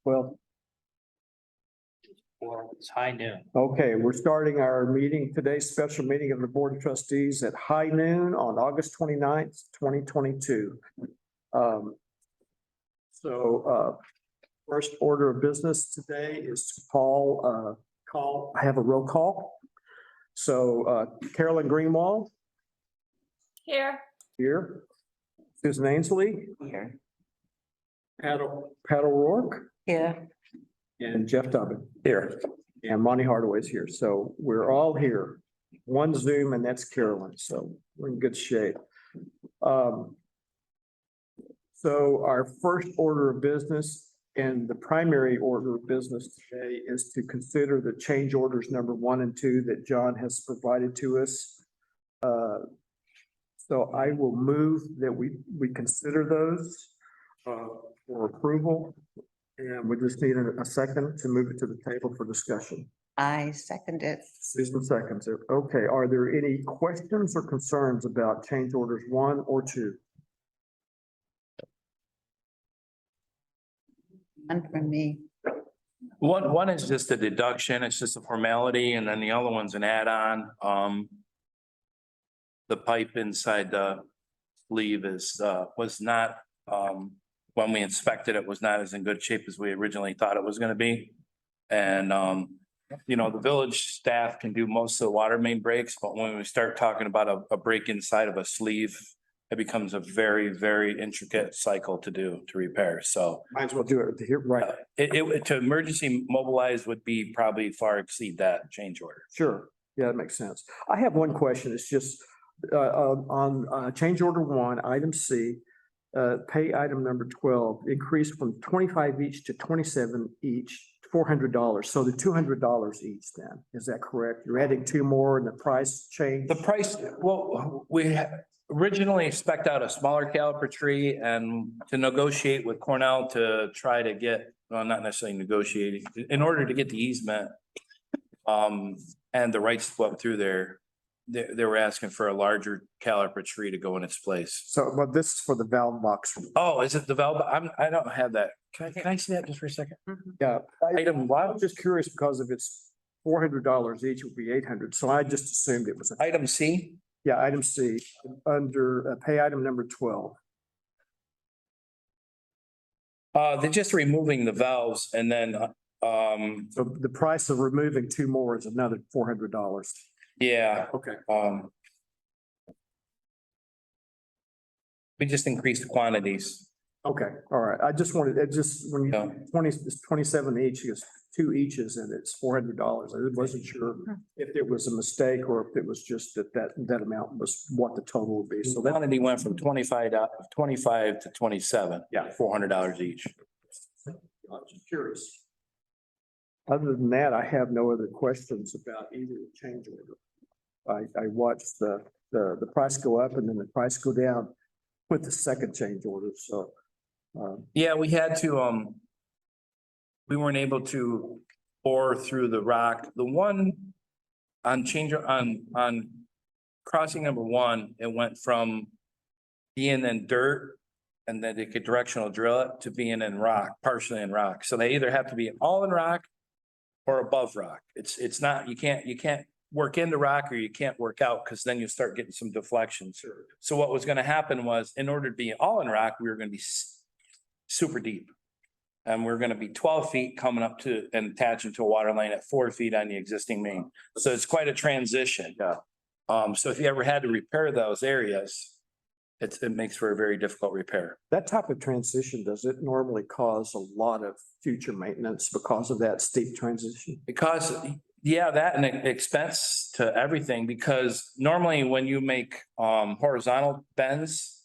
Well, It's high noon. okay, we're starting our meeting, today's special meeting of the Board of Trustees at high noon on August 29th, 2022. First order of business today is to I have a roll call. So Carolyn Greenwald. Here. Here. Susan Ainsley. Here. Pat O'Rourke. Here. And Jeff Dubbin. Here. And Monty Hardaway's here. So we're all here. One Zoom and that's Carolyn. So we're in good shape. So our first order of business and the primary order of business today is to consider the change orders number 1 and 2 that John has provided to us. So I will move that we consider those for approval. And we just need a second to move it to the table for discussion. I second it. Susan seconds it. Okay, are there any questions or concerns about change orders 1 or 2? None from me. One is just a deduction. It's just a formality, and then the other one's an add-on. The pipe inside the sleeve was not, when we inspected it, was not as in good shape as we originally thought it was gonna be. And, the village staff can do most of the water main breaks, but when we start talking about a break inside of a sleeve, it becomes a very, very intricate cycle to repair. So Might as well do it here, right? to emergency mobilize would be probably far exceed that change order. Sure. Yeah, that makes sense. I have one question. It's just on change order 1, item C, pay item number 12, increased from 25 each to 27 each, $400. So the $200 each then, is that correct? You're adding 2 more and the price changed? The price, well, we originally spec'd out a smaller caliper tree and to negotiate with Cornell to try to get, well, not necessarily negotiating, in order to get the easement. And the right split through there, they were asking for a larger caliper tree to go in its place. So, but this is for the valve box. Oh, is it the valve? I don't have that. Can I see that just for a second? Yeah. Item I was just curious because if it's $400 each, it would be 800. So I just assumed it was. Item C? Yeah, item C, under pay item number 12. They're just removing the valves and then, So the price of removing 2 more is another $400. yeah, Okay. we just increased quantities. Okay, all right. I just wanted, it just, when Yeah. you, 20, it's 27 each, it's 2 eaches and it's $400. I wasn't sure if it was a mistake or if it was just that amount was what the total would be. So So the that, quantity went from 25 to 27. Yeah. $400 each. I was just curious. Other than that, I have no other questions about either change order. I watched the price go up and then the price go down with the second change order, so. Yeah, we had to, we weren't able to bore through the rock. The one on crossing number 1, it went from being in dirt and then they could directional drill it to being in rock, partially in rock. So they either have to be all in rock or above rock. It's not, you can't work into rock or you can't work out because then you start getting some deflections. So what was going to happen was in order to be all in rock, we were going to be super deep. And we're going to be 12 feet coming up to and attaching to a water line at 4 feet on the existing main. So it's quite a transition. Yeah. So if you ever had to repair those areas, it makes for a very difficult repair. That type of transition, does it normally cause a lot of future maintenance because of that steep transition? Because, yeah, that and expense to everything, because normally when you make horizontal bends,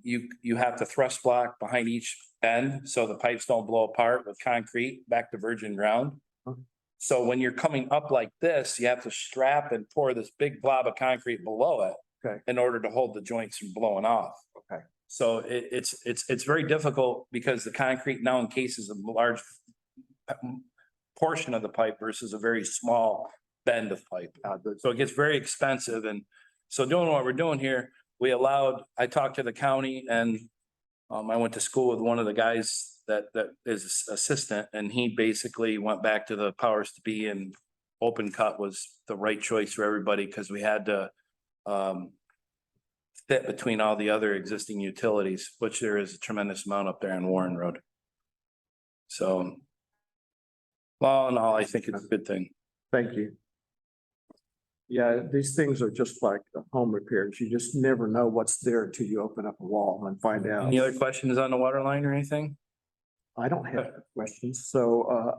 you have to thrust block behind each bend so the pipes don't blow apart with concrete back to virgin ground. So when you're coming up like this, you have to strap and pour this big blob of concrete below it. Okay. In order to hold the joints from blowing off. Okay. So it's very difficult because the concrete now encases a large portion of the pipe versus a very small bend of pipe. So it gets very expensive. And so doing what we're doing here, I talked to the county and I went to school with one of the guys that is assistant, and he basically went back to the powers to be, and open cut was the right choice for everybody, because we had to fit between all the other existing utilities, which there is a tremendous amount up there on Warren Road. So all in all, I think it's a good thing. Thank you. Yeah, these things are just like home repairs. You just never know what's there until you open up a wall and find out. Any other questions on the water line or anything? I don't have questions, so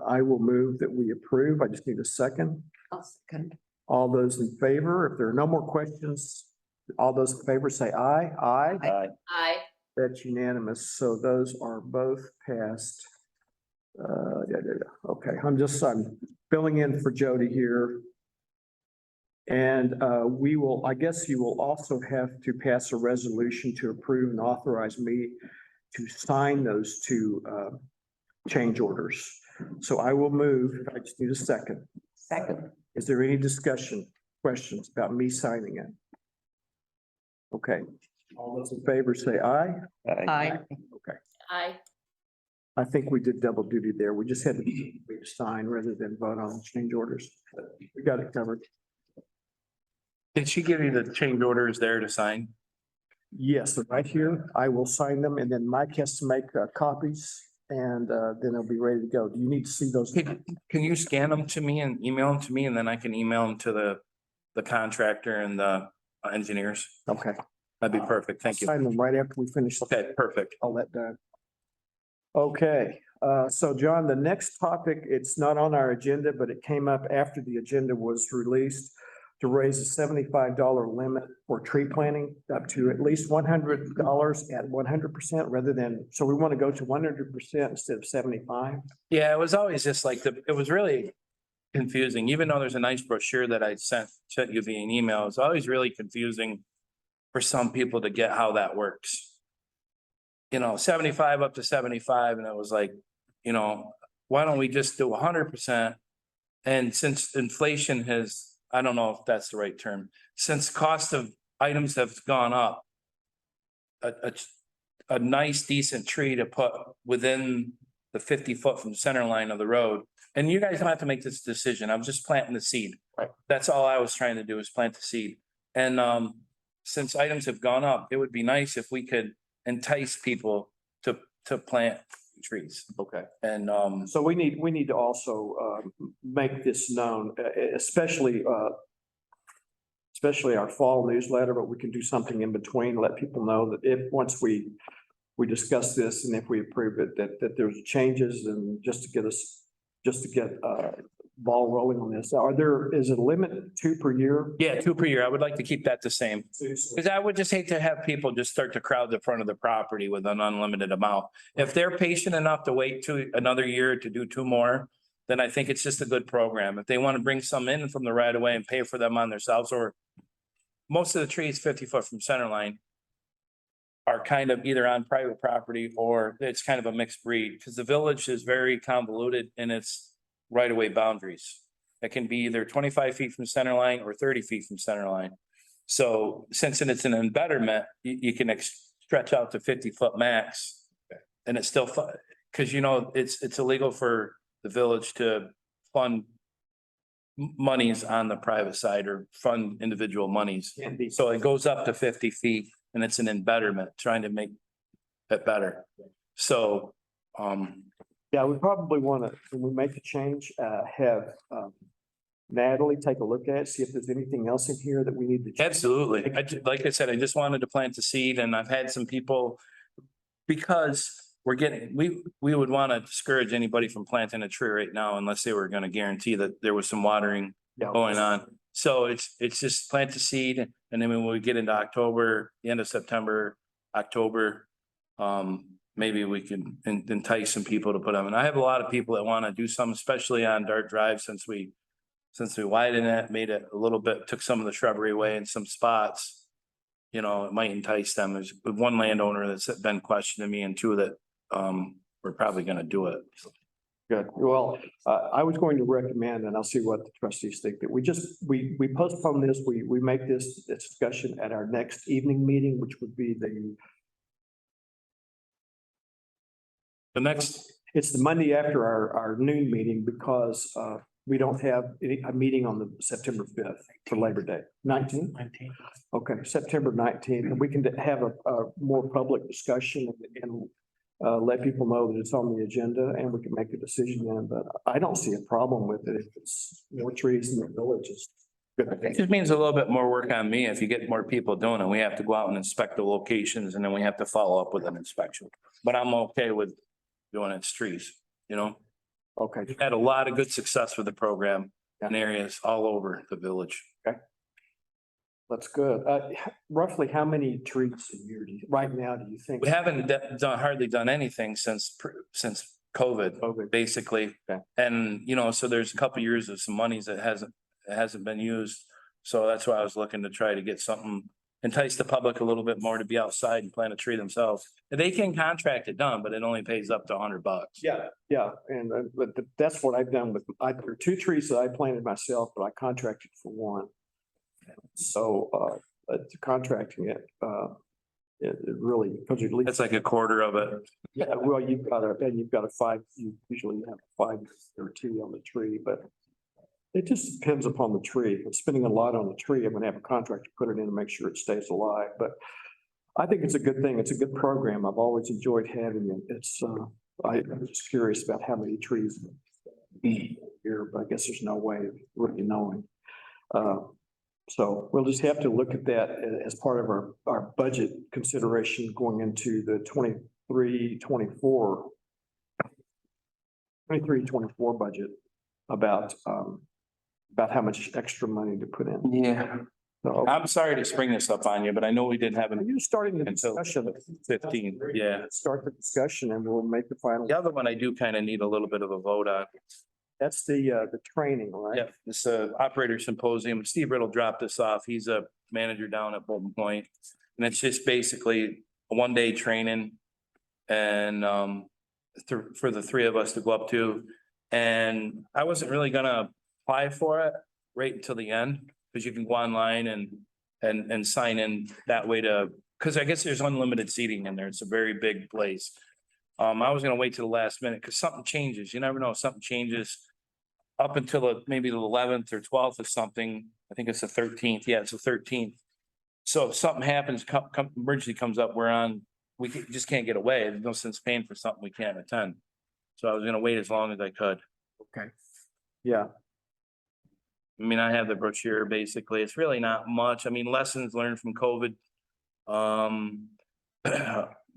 I will move that we approve. I just need a second. I'll second. All those in favor, if there are no more questions, all those in favor say aye. Aye. Aye. That's unanimous. So those are both passed. Okay, I'm filling in for Jody here. And I guess you will also have to pass a resolution to approve and authorize me to sign those two change orders. So I will move. I just need a second. Second. Is there any discussion, questions about me signing it? Okay, all those in favor say aye. Aye. Okay, Aye. I think we did double duty there. We just had to sign rather than vote on the change orders. We got it covered. Did she give you the change orders there to sign? Yes, they're right here. I will sign them and then Mike has to make copies and then they'll be ready to go. Do you need to see those? Can you scan them to me and email them to me, and then I can email them to the contractor and the engineers? Okay. That'd be perfect. Thank you. Sign them right after we finish. Okay, perfect. All that done. Okay, so John, the next topic, it's not on our agenda, but it came up after the agenda was released to raise a $75 limit for tree planting up to at least $100 at 100% rather than, so we want to go to 100% instead of 75. Yeah, it was always just like it was really confusing, even though there's a nice brochure that I sent you via an email. It's always really confusing for some people to get how that works. 75 up to 75. And it was like, why don't we just do 100%? And since inflation has, I don't know if that's the right term, since cost of items have gone up, a nice decent tree to put within the 50 foot from the center line of the road. And you guys don't have to make this decision. I'm just planting the seed. Right. That's all I was trying to do, is plant the seed. And since items have gone up, it would be nice if we could entice people to plant trees. Okay. And So we need to also make this known, especially our fall newsletter, but we can do something in between, let people know that if, once we discuss this and if we approve it, that there's changes, and just to get ball rolling on this. Is it a limit 2 per year? yeah, 2 per year. I would like to keep that the same. Because I would just hate to have people just start to crowd the front of the property with an unlimited amount. If they're patient enough to wait to another year to do 2 more, then I think it's just a good program. If they want to bring some in from the right of way and pay for them on themselves, or most of the trees 50 foot from center line are kind of either on private property or it's kind of a mixed breed, because the village is very convoluted in its right of way boundaries. It can be either 25 feet from center line or 30 feet from center line. So since it's an embetterment, you can stretch out to 50 foot max. And it's still fun, because it's illegal for the village to fund monies on the private side or fund individual monies. Can't be. So it goes up to 50 feet and it's an embetterment, trying to make it better. So, Yeah, we probably want to, when we make the change, have Natalie take a look at it, see if there's anything else in here that we need to. change. absolutely. Like I said, I just wanted to plant the seed, and I've had some people, because we would want to discourage anybody from planting a tree right now unless they were going to guarantee that there was some watering Yeah. going on. So it's just plant the seed, and then when we get into October, the end of September, October, maybe we can entice some people to put them. And I have a lot of people that want to do some, especially on Dart Drive, since we widened it, made it a little bit, took some of the shrubbery away in some spots. It might entice them. There's one landowner that's been questioning me, and 2 that we're probably going to do it. Good. Well, I was going to recommend, and I'll see what the trustees think, that we postpone this, we make this discussion at our next evening meeting, which would be the The next, It's the Monday after our noon meeting because we don't have a meeting on the September fifth for Labor Day. 19th? Okay, September 19th, and we can have a more public discussion and let people know that it's on the agenda and we can make a decision then, but I don't see a problem with it if it's more trees in the villages. it just means a little bit more work on me. If you get more people doing it, we have to go out and inspect the locations and then we have to follow up with an inspection. But I'm okay with doing it trees, you know? Okay, We've had a lot of good success with the program in areas all over the village. that's good. Roughly how many trees a year right now do you think? We haven't hardly done anything since COVID, COVID. basically. Okay. And, you know, so there's a couple years of some monies that hasn't been used. So that's why I was looking to try to get something, entice the public a little bit more to be outside and plant a tree themselves. They can contract it done, but it only pays up to $100. Yeah, and but that's what I've done with, there are two trees that I planted myself, but I contracted for one. So contracting it, it really, because you. That's like a quarter of it. Yeah, well, you've got a five, you usually have 5 or 2 on the tree, but it just depends upon the tree. If I'm spending a lot on the tree, I'm gonna have a contractor put it in and make sure it stays alive, but I think it's a good thing. It's a good program. I've always enjoyed having it. It's, I'm just curious about how many trees here, but I guess there's no way of really knowing. So we'll just have to look at that as part of our budget consideration going into the 23-24 budget about how much extra money to put in. Yeah. So I'm sorry to spring this up on you, but I know we didn't have are an you starting the until discussion? 15. Yeah. Start the discussion and we'll make the final. The other one I do kind of need a little bit of a vote on. That's the training, right? Yeah, this operator symposium. Steve Riddle dropped this off. He's a manager down at Bolton Point. And it's just basically a 1-day training and for the 3 of us to go up to. And I wasn't really gonna apply for it right until the end, because you can go online and sign in that way because I guess there's unlimited seating in there. It's a very big place. I was gonna wait till the last minute because something changes. You never know, something changes up until maybe the 11th or 12th or something. I think it's the 13th. Yeah, it's the 13th. So if something happens, emergency comes up, we just can't get away. There's no sense paying for something we can't attend. So I was gonna wait as long as I could. Okay. Yeah, I mean, I have the brochure, basically. It's really not much. I mean, lessons learned from COVID.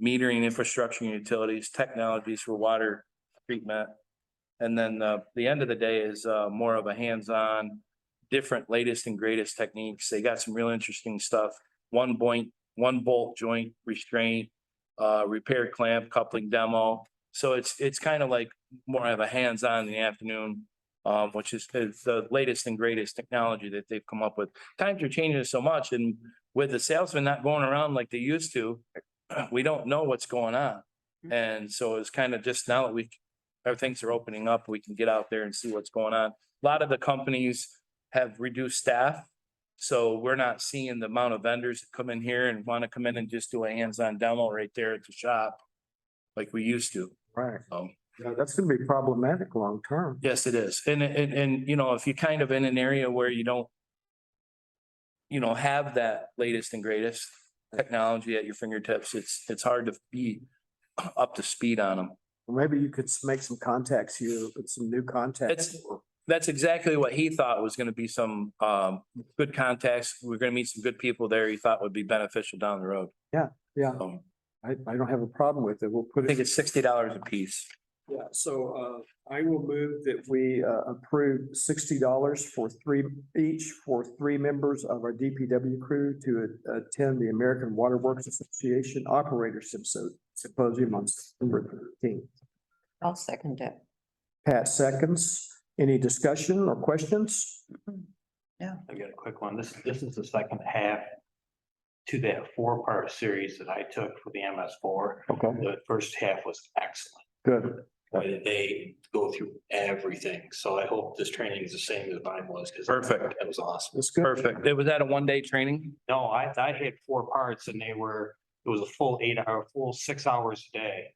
Metering infrastructure and utilities, technologies for water treatment. And then the end of the day is more of a hands-on, different latest and greatest techniques. They got some real interesting stuff. One bolt joint restraint, repair clamp coupling demo. So it's kind of like more of a hands-on in the afternoon, which is the latest and greatest technology that they've come up with. Times are changing so much, and with the salesmen not going around like they used to, we don't know what's going on. And so it's kind of just now that our things are opening up, we can get out there and see what's going on. A lot of the companies have reduced staff. So we're not seeing the amount of vendors that come in here and want to come in and just do a hands-on demo right there at the shop like we used to. right. Yeah, that's gonna be problematic long term. Yes, it is. And, you know, if you're kind of in an area where you don't, have that latest and greatest technology at your fingertips, it's hard to be up to speed on them. Maybe you could make some contacts here, with some new contacts. That's exactly what he thought was gonna be some good contacts. We're gonna meet some good people there he thought would be beneficial down the road. Yeah, So, I don't have a problem with it. We'll put I think it. it's $60 a piece. Yeah, so I will move that we approve $60 for each for 3 members of our DPW crew to attend the American Water Works Association Operator Symposium on September 13th. I'll second it. Pat seconds. Any discussion or questions? I got a quick one. This is the second half to that 4-part series that I took for the MS4. Okay, The first half was excellent. good. They go through everything. So I hope this training is the same as mine was. Perfect. That was awesome. That's good. Perfect. Was that a 1-day training? No, I had 4 parts and it was a full 6 hours a day.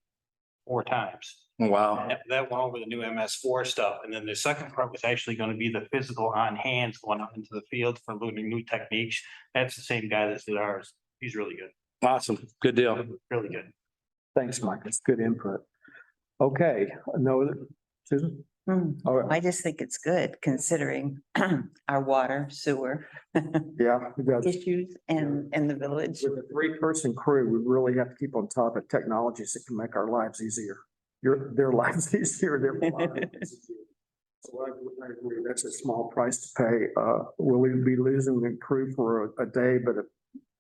4 times. Wow. That went over the new MS4 stuff. And then the second part was actually going to be the physical on hands going out into the field for learning new techniques. That's the same guy that did ours. He's really good, Awesome. Good deal. really good. Thanks, Mike. It's good input. Okay, no, Susan? All right, I just think it's good considering our water, sewer yeah, we got. issues and the village. With a 3-person crew, we really have to keep on top of technologies that can make our lives easier. Their lives easier, their lives easier. So I agree, that's a small price to pay. We'll be losing the crew for a day, but a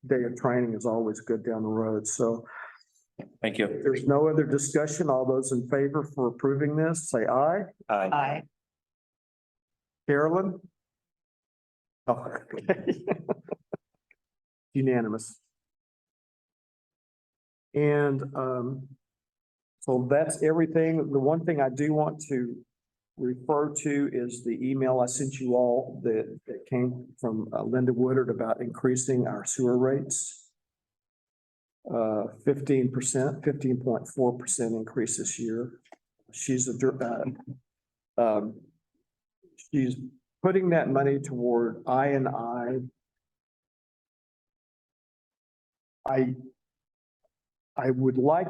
day of training is always good down the road. So Thank you. if there's no other discussion, all those in favor for approving this, say aye. I, Carolyn? Oh, okay. Unanimous. And so that's everything. The one thing I do want to refer to is the email I sent you all that came from Linda Woodard about increasing our sewer rates. 15%, 15.4% increase this year. She's she's putting that money toward I would like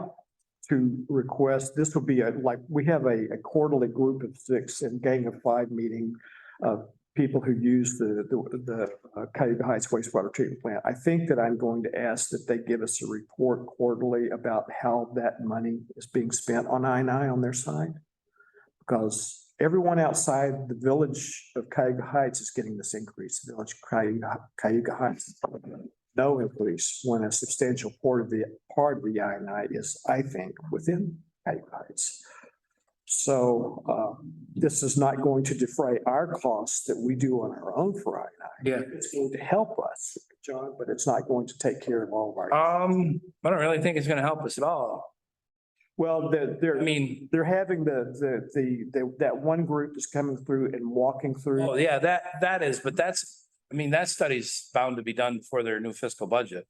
to request, this will be we have a quarterly group of 6 and gang of 5 meeting of people who use the Cuyahoga Heights wastewater treatment plant. I think that I'm going to ask that they give us a report quarterly about how that money is being spent on I&I on their side. Because everyone outside the village of Cuyahoga Heights is getting this increase. The village of Cuyahoga Heights, no increase, when a substantial part of the I&I is, I think, within Cuyahoga Heights. So this is not going to defray our costs that we do on our own for I&I. Yeah. It's going to help us, John, but it's not going to take care of all of our. I don't really think it's gonna help us at all. Well, I mean, they're having that one group is coming through and walking through. oh yeah, that is, but that study's bound to be done for their new fiscal budget.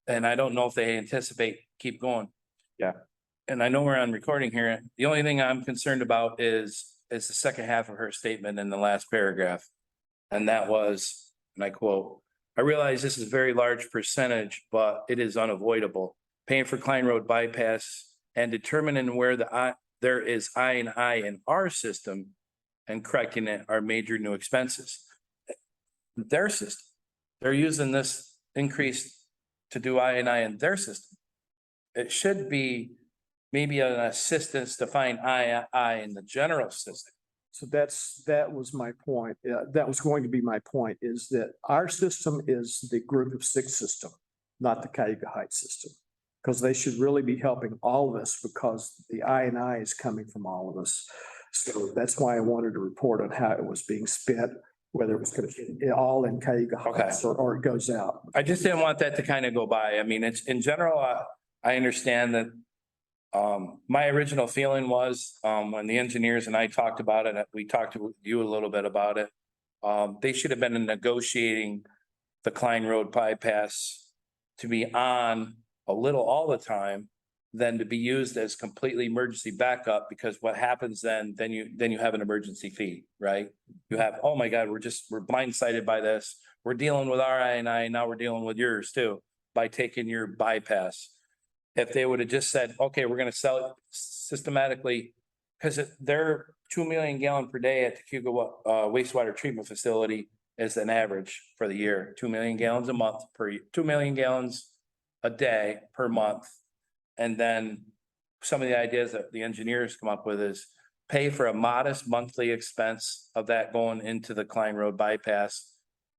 And I don't know if they anticipate keep going. Yeah. And I know we're on recording here. The only thing I'm concerned about is the second half of her statement in the last paragraph. And that was, and I quote, "I realize this is a very large percentage, but it is unavoidable. Paying for Klein Road bypass and determining where there is I&I in our system and correcting it are major new expenses." Their system, they're using this increase to do I&I in their system. It should be maybe an assistance to find I in the general system. So that was my point. That was going to be my point, is that our system is the group of 6 system, not the Cuyahoga Heights system. Because they should really be helping all of us, because the I&I is coming from all of us. So that's why I wanted to report on how it was being spent, whether it was going to be all in Cuyahoga Heights or it goes out. I just didn't want that to kind of go by. I mean, it's in general, I understand that. My original feeling was, when the engineers and I talked about it, we talked to you a little bit about it. They should have been negotiating the Klein Road bypass to be on a little all the time than to be used as completely emergency backup, because what happens then you have an emergency fee, right? You have, oh my God, we're blindsided by this. We're dealing with our I&I, now we're dealing with yours too, by taking your bypass. If they would have just said, okay, we're gonna sell it systematically, because they're 2 million gallon per day at the Cuyahoga wastewater treatment facility is an average for the year, 2 million gallons a month 2 million gallons a day per month. And then some of the ideas that the engineers come up with is pay for a modest monthly expense of that going into the Klein Road bypass,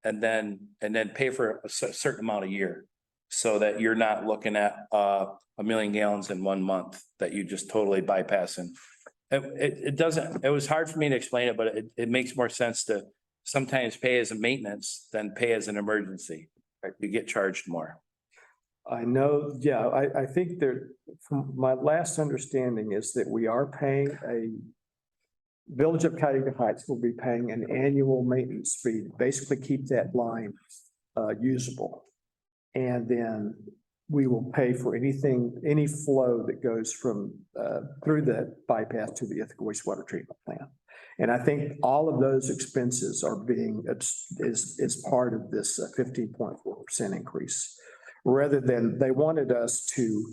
and then pay for a certain amount a year, so that you're not looking at 1 million gallons in 1 month that you just totally bypassing. It was hard for me to explain it, but it makes more sense to sometimes pay as a maintenance than pay as an emergency. You get charged more. I know, yeah, I think that from my last understanding is that we are paying Village of Cuyahoga Heights will be paying an annual maintenance fee, basically keep that line usable. And then we will pay for any flow that goes from, through the bypass to the Ithaca wastewater treatment plant. And I think all of those expenses are being, is part of this 15.4% increase. Rather than, they wanted us to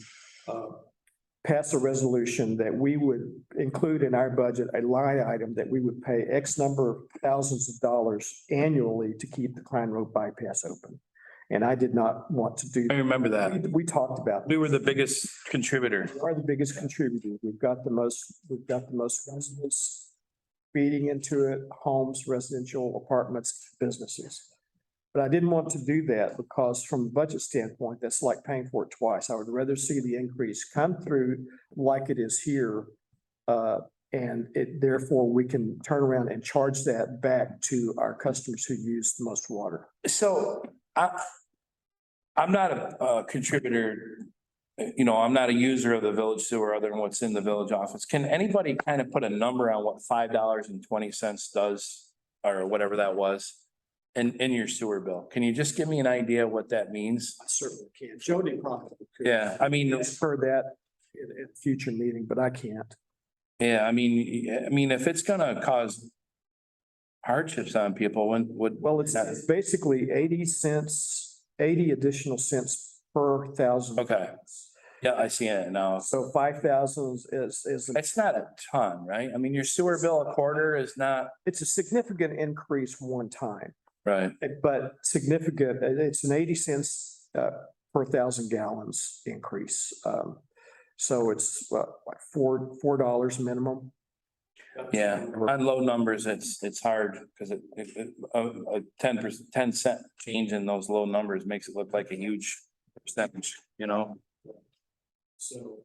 pass a resolution that we would include in our budget a line item that we would pay X number of thousands of dollars annually to keep the Klein Road bypass open. And I did not want to do. I remember that. We talked about. We were the biggest contributor. We are the biggest contributor. We've got the most residents feeding into it, homes, residential apartments, businesses. But I didn't want to do that because from a budget standpoint, that's like paying for it twice. I would rather see the increase come through like it is here. And therefore we can turn around and charge that back to our customers who use the most water. So I'm not a contributor, I'm not a user of the village sewer other than what's in the village office. Can anybody kind of put a number on what $5.20 does or whatever that was in your sewer bill? Can you just give me an idea what that means? I certainly can. Jody probably could. Yeah, I mean, For that in a future meeting, but I can't. yeah, I mean, if it's gonna cause hardships on people, Well, it's basically 80 additional cents per thousand. Okay. Yeah, I see it now. So 5,000 is, It's not a ton, right? I mean, your sewer bill a quarter is not, it's a significant increase one time, right? but significant, it's an 80 cents per thousand gallons increase. So it's like $4 minimum. Yeah, on low numbers, it's hard because a 10% change in those low numbers makes it look like a huge percentage, So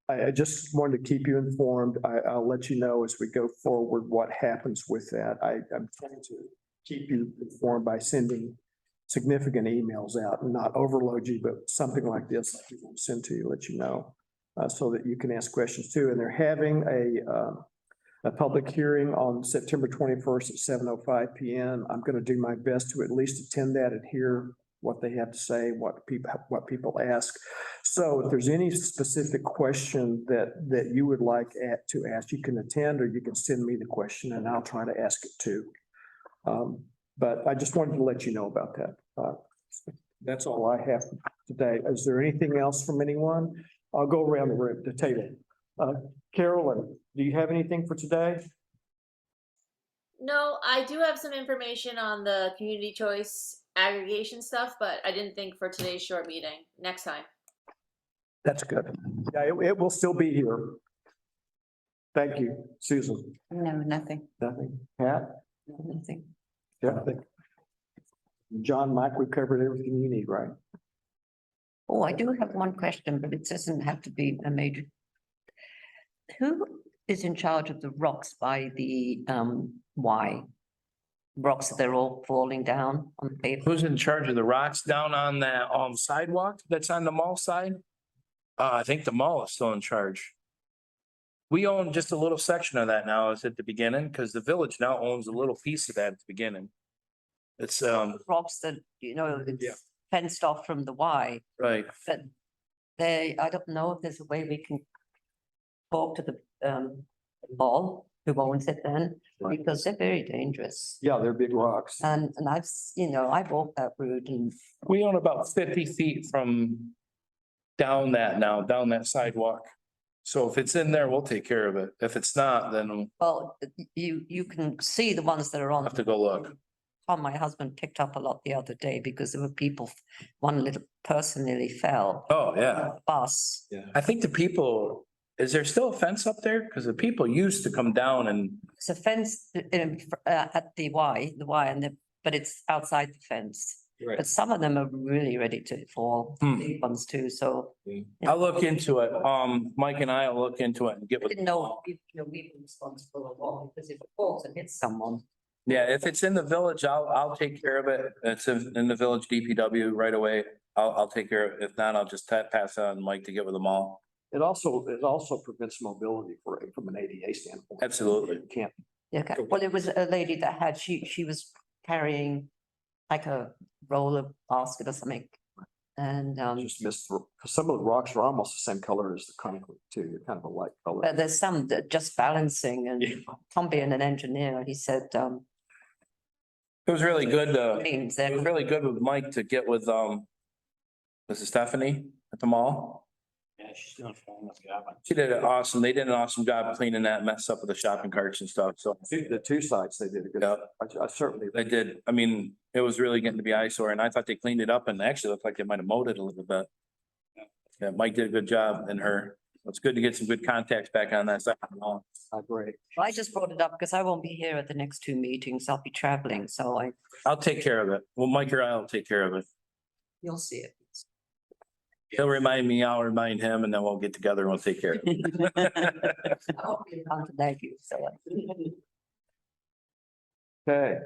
I just wanted to keep you informed. I'll let you know as we go forward what happens with that. I'm trying to keep you informed by sending significant emails out and not overload you, but something like this, like we will send to you, let you know, so that you can ask questions too. And they're having a public hearing on September 21st at 7:05 PM. I'm going to do my best to at least attend that and hear what they have to say, what people ask. So if there's any specific question that you would like to ask, you can attend or you can send me the question and I'll try to ask it too. But I just wanted to let you know about that. That's all I have today. Is there anything else from anyone? I'll go around the room, the table. Carolyn, do you have anything for today? No, I do have some information on the community choice aggregation stuff, but I didn't think for today's short meeting. Next time. That's good. Yeah, it will still be here. Thank you, Susan. No, nothing, Nothing. Pat? nothing. Yeah. John, Mike, we've covered everything you need, right? Oh, I do have one question, but it doesn't have to be a major. Who is in charge of the rocks by the Y? Rocks that they're all falling down on the pavement. Who's in charge of the rocks down on that sidewalk that's on the mall side? I think the mall is still in charge. We own just a little section of that now, is at the beginning, because the village now owns a little piece of that at the beginning. It's Rocks that, it's fenced off from the Y, right. but I don't know if there's a way we can talk to the mall who owns it then, because they're very dangerous. Yeah, they're big rocks. And I walked that route and We own about 50 feet from down that sidewalk. So if it's in there, we'll take care of it. If it's not, then we'll well, you can see the ones that are on. have to go look. My husband picked up a lot the other day because there were people, one little person nearly fell. Oh, yeah. Bus. I think the people, is there still a fence up there? Because the people used to come down and, It's a fence at the Y, but it's outside the fence. But some of them are really ready to fall, big ones too, so. I'll look into it. Mike and I will look into it and get I with. didn't know, we were responsible or what, because if it falls and hits someone. Yeah, if it's in the village, I'll take care of it. It's in the village DPW right away. I'll take care of it. If not, I'll just pass on Mike to get with them all. It also prevents mobility from an ADA standpoint. Absolutely. You can't. Okay, well, it was a lady that she was carrying like a roller basket or something. And, Just missed, some of the rocks are almost the same color as the concrete too. They're kind of a light color. but there's some that just balancing Yeah. and Tom being an engineer, he said, It was really good, means it was that, really good with Mike to get with, Mrs. Stephanie at the mall. Yeah, she's doing a phenomenal job. She did an awesome, they did an awesome job cleaning that mess up with the shopping carts and stuff, so. The two sites, they did a good, Yeah. I certainly. They did, I mean, it was really getting to be eyesore, and I thought they cleaned it up and actually looked like they might have mowed it a little bit. Yeah, Mike did a good job and her, it's good to get some good contacts back on that side. I agree. I just brought it up because I won't be here at the next two meetings. I'll be traveling, so I'll take care of it. Well, Mike or I'll take care of it. you'll see it. He'll remind me, I'll remind him, and then we'll get together and we'll take care of it. I won't be around to thank you, so. Okay,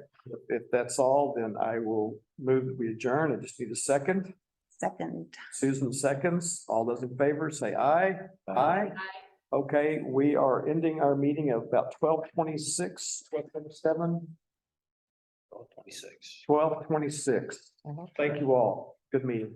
if that's all, then I will move that we adjourn. I just need a second. Second. Susan seconds. All those in favor say aye. Aye. Okay, we are ending our meeting at about 12:26, 12:27, 26. 12:26. Thank you all. Good meeting.